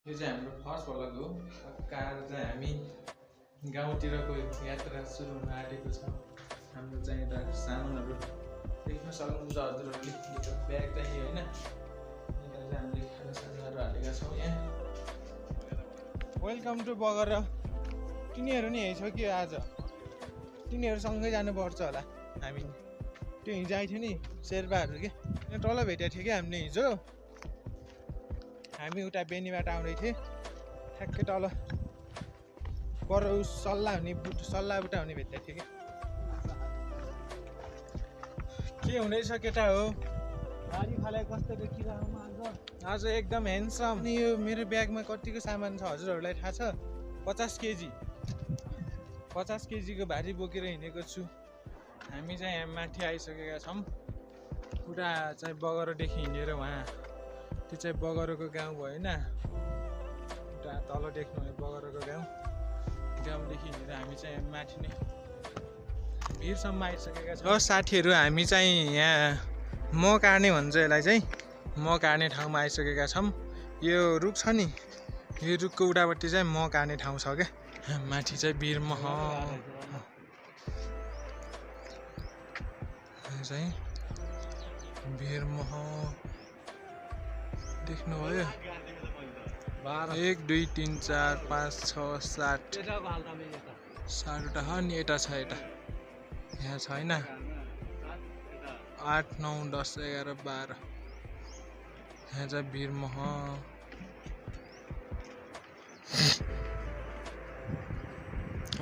यो चाहिँ हाम्रो फर्स्ट भ्लग हो। कार चाहिँ हामी गाउँतिरको यात्रा सुरु हुन आँटेको छ। हाम्रो चाहिँ यता सामानहरू देख्न सक्नुहुन्छ हजुरहरूले। यो ब्याग चाहिँ होइन, यता चाहिँ हामीले खानासानाहरू हालेका छौँ यहाँ। वेलकम टु बगर। तिनीहरू नि यही छ कि आज तिनीहरूसँगै जानुपर्छ होला हामी। त्यो हिजो आएको थियो नि शेर्पाहरू के यहाँ तल भेटेको थियो कि हामीले हिजो। हामी उता बेनीबाट आउँदै थिएँ, ठ्याक्कै तल पर सल्लाहबाट हुने भेट्दै थियो कि। के हुँदैछ केटा हो? गाडी फाले कस्तो देखिरहेको आज एकदम ह्यान्डसम। अनि यो मेरो ब्यागमा कतिको सामान छ हजुरहरूलाई थाहा छ? 50 केजी। 50 केजीको भारी बोकेर हिँडेको छु। हामी चाहिँ यहाँ माथि आइसकेका छौँ। पुरा चाहिँ बगरदेखि हिँडेर वहाँ, त्यो चाहिँ बगरको गाउँ भएन, उता तल देख्नुहुने बगरको गाउँदेखि हिँडेर हामी चाहिँ माथि नै भिरसम्म आइसकेका छौँ। साथीहरू हामी चाहिँ यहाँ म काट्ने भन्छ यसलाई चाहिँ, म काट्ने ठाउँमा आइसकेका छौँ। यो रुख छ नि, यो रुखको उतापट्टि चाहिँ म काट्ने ठाउँ छ क्या। माथि चाहिँ वीरमह चाहिँ वीरमह देख्नुभयो। 1 2 3 4 5 6 7 7वटा छ नि। यता छ, यता यहाँ छैन। 8 9 10 11 12 यहाँ चाहिँ वीरमह।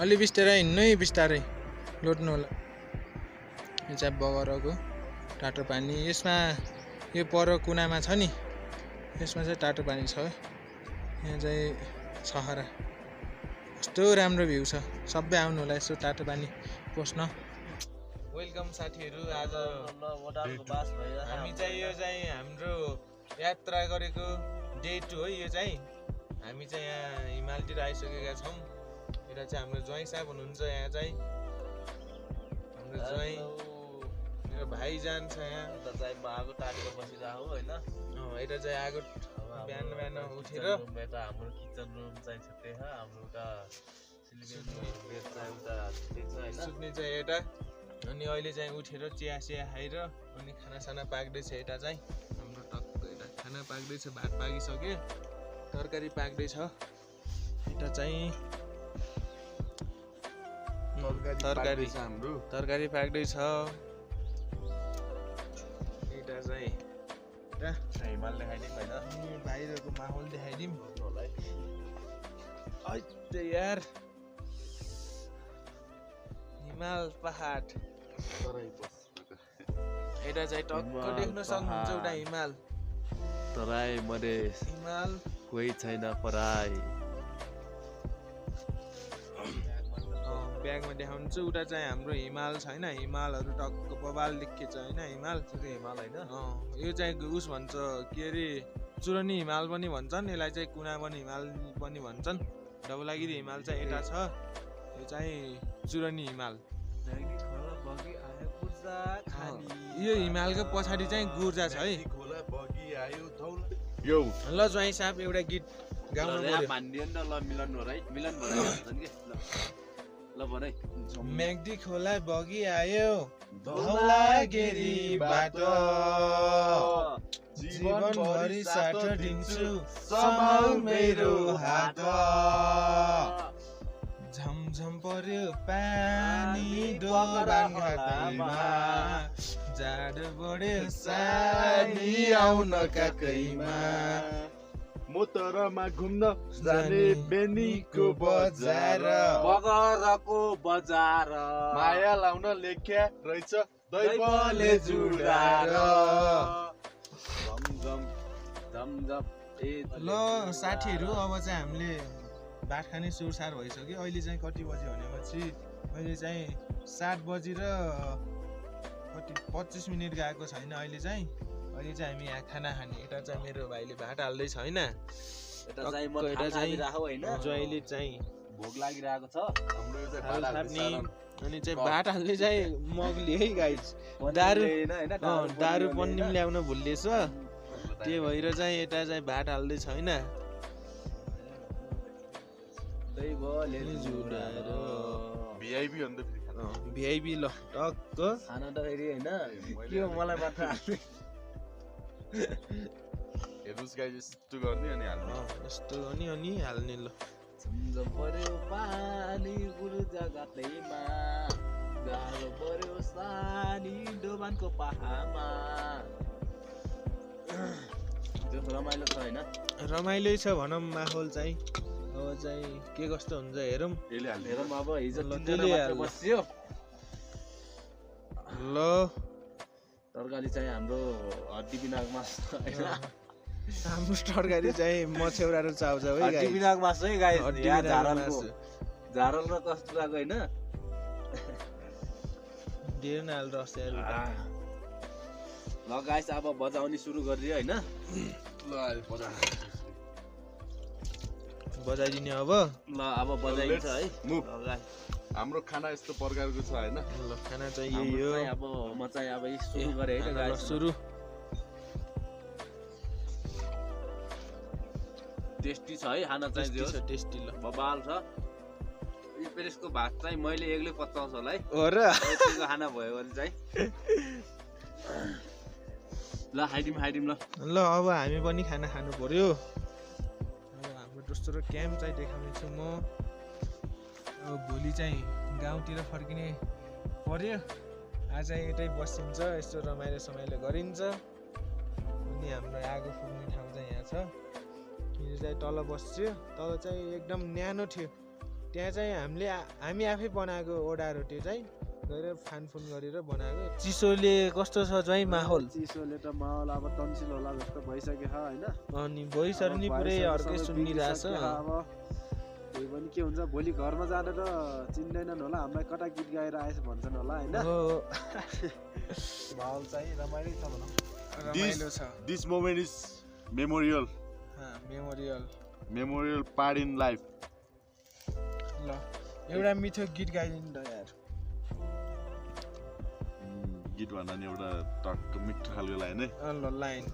अलि बिस्तारै हिँड्नु है, बिस्तारै लोट्नु होला। यो चाहिँ बगरको टाटो पानी। यसमा यो पर कुनामा छ नि, यसमा चाहिँ टाटो पानी छ। यहाँ चाहिँ सहरा कस्तो राम्रो भ्यू छ। सबै आउनु होला यसो टाटो पानी पस्न। वेलकम साथीहरू। आज हामी चाहिँ यो चाहिँ हाम्रो यात्रा गरेको डे 2 हो। यो चाहिँ हामी चाहिँ यहाँ हिमालतिर आइसकेका छौँ। यता चाहिँ हाम्रो ज्वाइँ साहब हुनुहुन्छ। यहाँ चाहिँ हाम्रो ज्वाइँ मेरो भाइजान छ। यहाँ आगो टालेर बसिरहेको होइन। यता चाहिँ आगो बिहान बिहान उठेर हाम्रो किचन रुम चाहिँ छुट्टै छ। हाम्रो उता सुत्ने चाहिँ यता। अनि अहिले चाहिँ उठेर चिया खाएर अनि खानासाना पाक्दैछ। यता चाहिँ हाम्रो टक्क यता खाना पाक्दैछ, भात पाकिसक्यो, तरकारी पाक्दैछ। यता चाहिँ तरकारी पाक्दैछ। यता चाहिँ हिमाल देखाइदिउँ होइन, बाहिरको माहौल देखाइदिउँ होला है यार। हिमाल पहाड यता चाहिँ टक्क देख्न सक्नुहुन्छ उता हिमाल। तराई मधेस हिमाल कोही छैन पराई। ब्यागमा देखाउँछु। उता चाहिँ हाम्रो हिमाल छैन, हिमालहरू टक्क बबाल देखिन्छ होइन। हिमाल हिमाल होइन, यो चाहिँ उस भन्छ के अरे, चुरनी हिमाल पनि भन्छन् यसलाई चाहिँ, कुनाबनी हिमाल पनि भन्छन्। धवलागिरी हिमाल चाहिँ यता छ, यो चाहिँ चुरनी हिमाल। यो हिमालको पछाडि चाहिँ गुर्जा छ है। ल ज्वाइँ साहब एउटा गीत गाउनु पर्यो। मेग्दी खोला बगी आयो धौलागिरीबाट, जीवनभरि साथ दिन्छु सम्हाल मेरो हात। झमझम पर्यो पानी दोबान घाटैमा, जाडो बढ्यो सानी आउन काकैमा। मोटरमा घुम्न जाने बेनीको बजार, बगरको बजार, माया लाउन लेख्या रहेछ दैवले जुडार। ल साथीहरू, अब चाहिँ हामीले भात खाने सुरसार भइसक्यो। अहिले चाहिँ कति बज्यो भनेपछि अहिले चाहिँ 7 बजी र 25 मिनट गएको छैन। अहिले चाहिँ हामी यहाँ खाना खाने। यता चाहिँ मेरो भाइले भात हाल्दैछ होइन। ज्वाइँले चाहिँ भोक लागिरहेको छ। अनि चाहिँ भात हाल्दै चाहिँ मगली है गाइस। दारु पनि ल्याउन भुल्दैछ, त्यही भएर चाहिँ यता चाहिँ भात हाल्दैछ होइन। जस्तै बोले जुडाएर। भिआइपी अन्त फेरि खाना भिआइपी ल टक्क खाना त फेरि होइन के हो मलाई मात्र हाल्ने हेर्नुहोस् गाइस यस्तो गर्ने अनि हाल्ने यस्तो अनि हाल्ने ल झुन्झ पर्यो पानी गुरुजा गातैमा गाह्रो पर्यो सानी डोबानको पाहामा त्यो रमाइलो छ होइन रमाइलो छ भनौँ माहौल चाहिँ अब चाहिँ के कस्तो हुन्छ हेरौँ यसले हाल्ने हेरौँ अब हिजो ल, 3 जना त्यसले मात्र हाल्ने। बस्यो ल तरकारी चाहिँ हाम्रो हड्डी बिनाको मासु होइन हाम्रो तरकारी चाहिँ मछेउरा र चाउचाउ है हड्डी गाइस बिनाको मासु है गाइस हड्डी यहाँ बिनाको झारलको मासु। झारल र कस्तुराको होइन धेरै न हाल रस यार ल गाइस अब बजाउने सुरु गरिदियो होइन ल अहिले बजाइदिने अब ल अब बजाइन्छ है मुभ ल guys, हाम्रो खाना यस्तो प्रकारको छ होइन ल खाना चाहिँ यही हाम्रो हो चाहिँ अब म चाहिँ अब यही सुरु गरेँ है त ल guys। सुरु टेस्टी छ है खाना चाहिँ टेस्टी जो छ टेस्टी ल बबाल छ यो पेरिसको भात चाहिँ मैले एक्लै पचाउँछु होला है हो र यतिको खाना भयो भने चाहिँ ल खाइदिउँ ल ल अब हामी पनि खाना खानु पर्यो अब हाम्रो दोस्रो क्याम्प चाहिँ देखाउने छु म अब भोलि चाहिँ गाउँतिर फर्किने पर्यो आज यतै बसिन्छ यस्तो रमाइलो समाइलो गरिन्छ अनि हाम्रो आगो फुक्ने ठाउँ चाहिँ यहाँ छ यो चाहिँ तल बस्यो तल चाहिँ एकदम न्यानो थियो त्यहाँ चाहिँ हामी आफै बनाएको ओडारो त्यो चाहिँ गएर फानफुन गरेर बनाएको चिसोले कस्तो छ चाहिँ माहौल चिसोले त माहौल अब तन्सिल होला जस्तो भइसक्यो छ होइन अनि भोइसहरू नि पुरै अर्कै सुनिरहेछ अब त्यही पनि के हुन्छ भोलि घरमा जाँदा त चिन्दैनन् होला हामीलाई कता गीत गाएर आएछ भन्छन् होला होइन हो माहौल चाहिँ रमाइलो छ भनौँ रमाइलो छ this moment is memorial memorial part in life ल एउटा मिठो गीत गाइदिनु त यार गीत भन्दा नि एउटा टक्क मिठो खालको लाइन है ल लाइन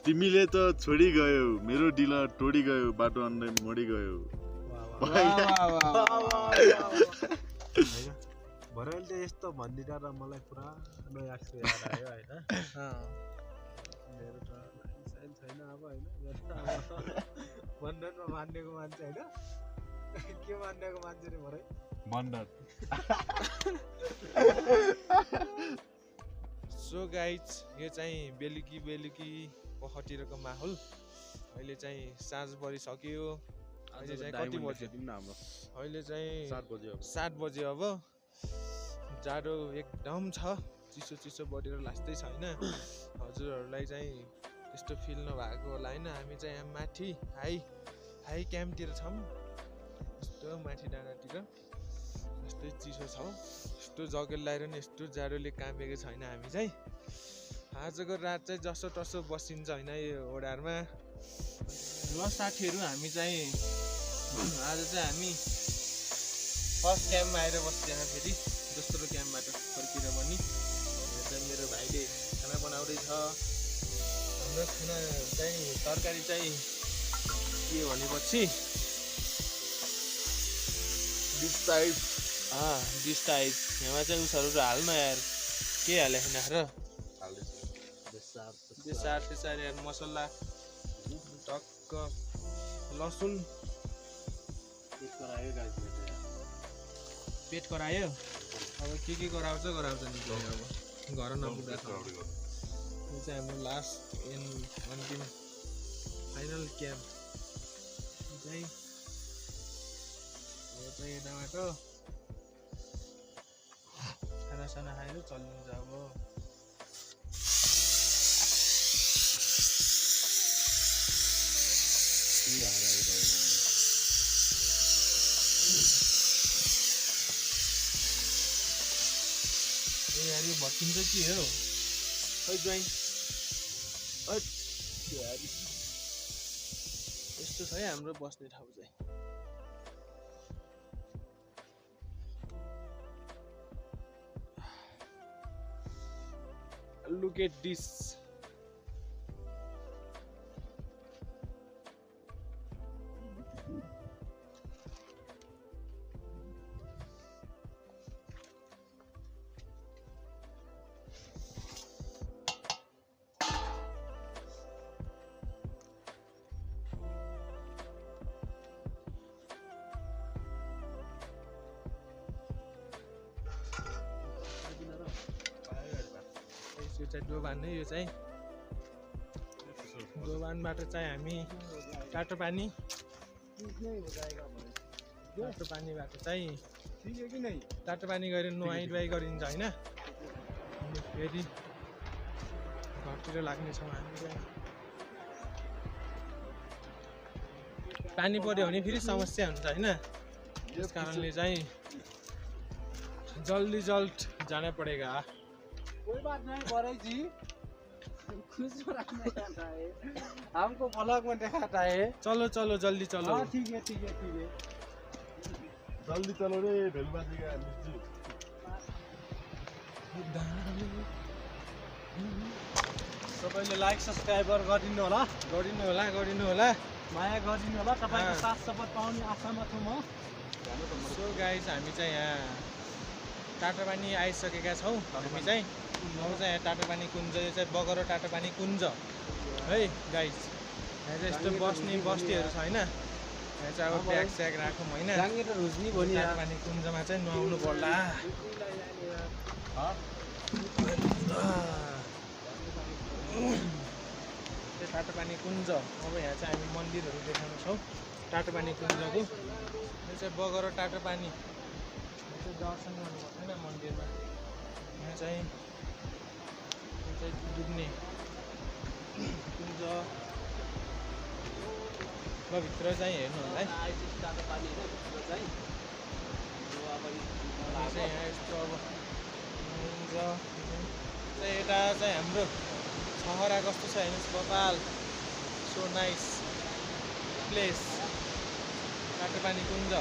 तिमीले त छोडी गयो मेरो डिल टोडी गयो बाटो अन्डै मोडी गयो भरेले त यस्तो भनिदिँदा र मलाई पुरा नयाँ याद आयो होइन मेरो त साइन छैन अब होइन बन्धनमा मान्नेको मान्छे होइन के मान्नेको मान्छे रे भरे मन्डन सो गाइज यो चाहिँ बेलुकी पखतिरको माहौल अहिले चाहिँ साँझ परिसक्यो अहिले चाहिँ कति बज्यो हाम्रो अहिले चाहिँ 7 बज्यो 7 बज्यो अब जाडो एकदम छ चिसो बढेर लास्दै छ होइन हजुरहरूलाई चाहिँ त्यस्तो फिल नभएको होला होइन हामी चाहिँ यहाँ माथि हाई क्याम्पतिर छौँ यस्तो माथि डाँडातिर यस्तै चिसो छ यस्तो जगेल लगाएर नि यस्तो जाडोले कामेको छैन हामी चाहिँ आजको रात चाहिँ जसो तसो बसिन्छ होइन यो ओडारमा ल साथीहरू हामी चाहिँ आज चाहिँ हामी फर्स्ट क्याम्पमा आएर बस्दैन फेरि दोस्रो क्याम्पबाट फर्केर पनि यहाँ चाहिँ मेरो भाइले खाना बनाउँदैछ हाम्रो खाना चाहिँ तरकारी चाहिँ के भनेपछि दिस टाइप डिस टाइप यहाँ चाहिँ उसहरू हाल्न यार के हाले खाना र त्यसरी यार मसला टक्क लसुन पेट करायो अब के गराउँछ नि अब घर नपुग्दा यो चाहिँ हाम्रो लास्ट एन्ड अन्तिम फाइनल क्याम्प चाहिँ यताबाट खानासाना खाएर चलिन्छ अब यार यो भत्किन्छ के हो खै ज्वाइन यस्तो छ है हाम्रो बस्ने ठाउँ चाहिँ look at this चाहिँ दोभान हो यो चाहिँ दोभानबाट चाहिँ हामी टाटो पानीबाट चाहिँ टाटो पानी गरेर नुहाइ धुवाइ गरिन्छ होइन अनि फेरि घरतिर लाग्नेछौँ हामी चाहिँ पानी पर्यो भने फेरि समस्या हुन्छ होइन त्यस कारणले चाहिँ जल्दी जाना पड़ेगा कोई बात नहीं बड़े जी खुश रखना चाहता है हमको ब्लॉग में दिखाता है चलो जल्दी चलो हाँ ठीक है जल्दी चलो रे भेलबाजीका मिस्टी सबैले लाइक सब्सक्राइबर गरिदिनु होला गरिदिनु होला माया गरिदिनु होला तपाईको साथ सपोर्ट पाउने आशामा छु म सो गाइस हामी चाहिँ यहाँ टाटोपानी आइसकेका छौँ हामी चाहिँ अब चाहिँ यहाँ टाटोपानी कुञ्ज यो चाहिँ बगर टाटोपानी कुञ्ज है गाइस यहाँ चाहिँ यस्तो बस्ने बस्तीहरू छ होइन यहाँ चाहिँ अब ब्याग स्याग राखौँ होइन टाटोपानी कुञ्जमा चाहिँ नुहाउनु पर्ला टाटोपानी कुञ्ज अब यहाँ चाहिँ हामी मन्दिरहरू देखाउनेछौँ टाटोपानी कुञ्जको यो चाहिँ बगर टाटोपानी दर्शन गर्नुपर्छ होइन मन्दिरमा यहाँ चाहिँ डुब्ने कुञ्ज ल भित्र चाहिँ हेर्नु होला है यहाँ यस्तो अब हुन्छ यता चाहिँ हाम्रो छहरा कस्तो छ हेर्नुहोस् Gopal so nice place टाटोपानी Kunj